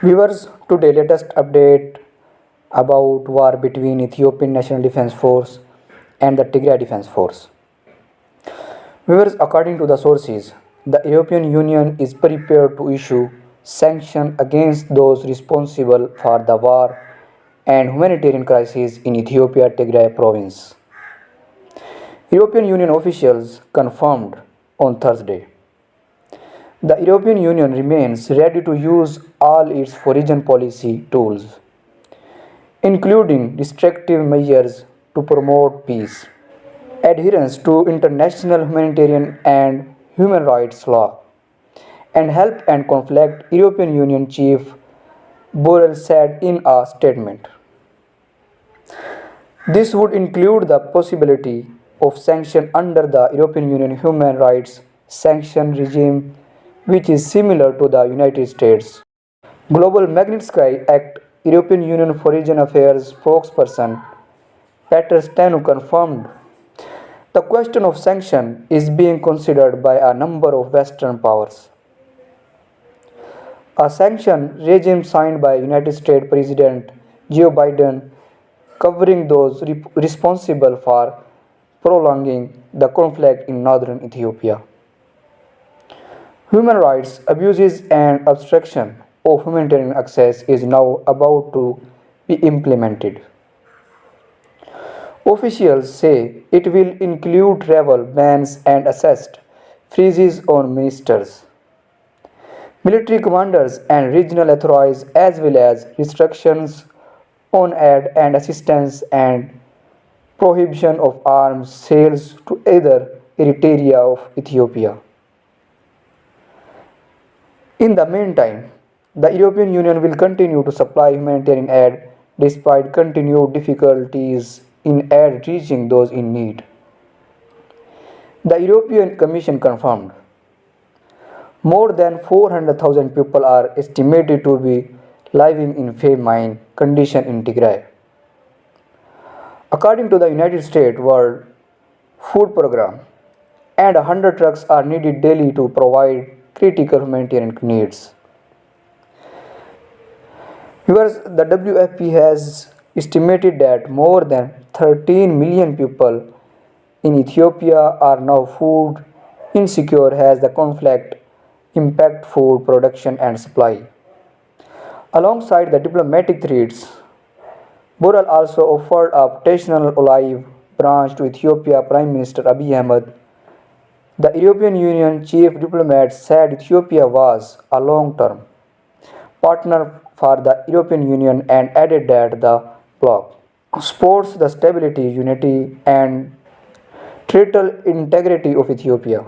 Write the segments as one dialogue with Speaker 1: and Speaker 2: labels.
Speaker 1: Viewers, today latest update about war between Ethiopian National Defense Force and the Tigray Defense Force. Viewers, according to the sources, the European Union is prepared to issue sanctions against those responsible for the war and humanitarian crisis in Ethiopia Tigray province. European Union officials confirmed on Thursday. The European Union remains ready to use all its foreign policy tools, including restrictive measures to promote peace, adherence to international humanitarian and human rights law, and help end conflict, European Union Chief Borrell said in a statement. This would include the possibility of sanction under the European Union human rights sanction regime, which is similar to the United States. Global Magnitsky Act European Union Foreign Affairs spokesperson Peter Stanu confirmed the question of sanction is being considered by a number of Western powers. A sanction regime signed by United States President Joe Biden covering those responsible for prolonging the conflict in northern Ethiopia. Human rights abuses and obstruction of humanitarian access is now about to be implemented. Officials say it will include travel bans and assessed freezes on ministers, military commanders and regional authorities, as well as restrictions on aid and assistance and prohibition of arms sales to either Eritrea or Ethiopia. In the meantime, the European Union will continue to supply humanitarian aid despite continued difficulties in aid reaching those in need. The European Commission confirmed more than 400,000 people are estimated to be living in famine condition in Tigray. According to the United States World Food Program, and 100 trucks are needed daily to provide critical humanitarian needs. Viewers, the WFP has estimated that more than 13 million people in Ethiopia are now food insecure as the conflict impact food production and supply. Alongside the diplomatic threats, Borrell also offered a potential olive branch to Ethiopia Prime Minister Abiy Ahmed. The European Union chief diplomat said Ethiopia was a long-term partner for the European Union and added that the bloc supports the stability, unity and territorial integrity of Ethiopia.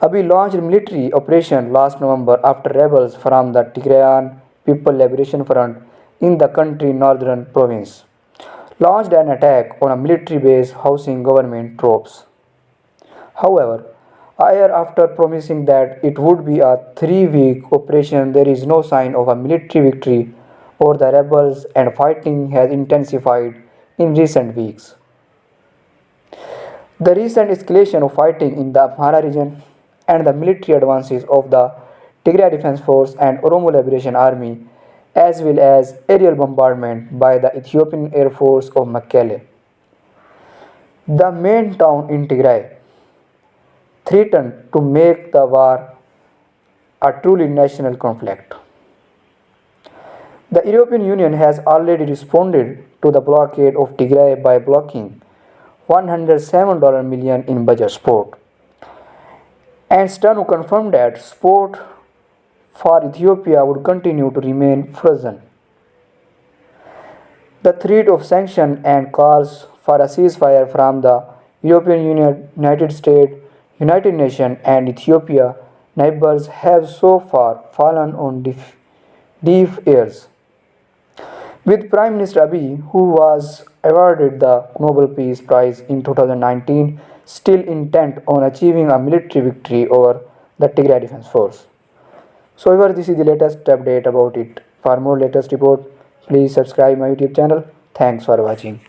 Speaker 1: Abiy launched a military operation last November after rebels from the Tigrayan People Liberation Front in the country's northern province launched an attack on a military base housing government troops. However, a year after promising that it would be a 3-week operation, there is no sign of a military victory over the rebels and fighting has intensified in recent weeks. The recent escalation of fighting in the Amhara region and the military advances of the Tigray Defense Force and Oromo Liberation Army, as well as aerial bombardment by the Ethiopian Air Force of Mekelle, the main town in Tigray, threatened to make the war a truly national conflict. The European Union has already responded to the blockade of Tigray by blocking $107 million in budget support. And Stanu confirmed that support for Ethiopia would continue to remain frozen. The threat of sanctions and calls for a ceasefire from the European Union, United States, United Nations and Ethiopia neighbors have so far fallen on deaf ears. With Prime Minister Abiy, who was awarded the Nobel Peace Prize in 2019, still intent on achieving a military victory over the Tigray Defense Force. So, this is the latest update about it. For more latest report, please subscribe my YouTube channel. Thanks for watching.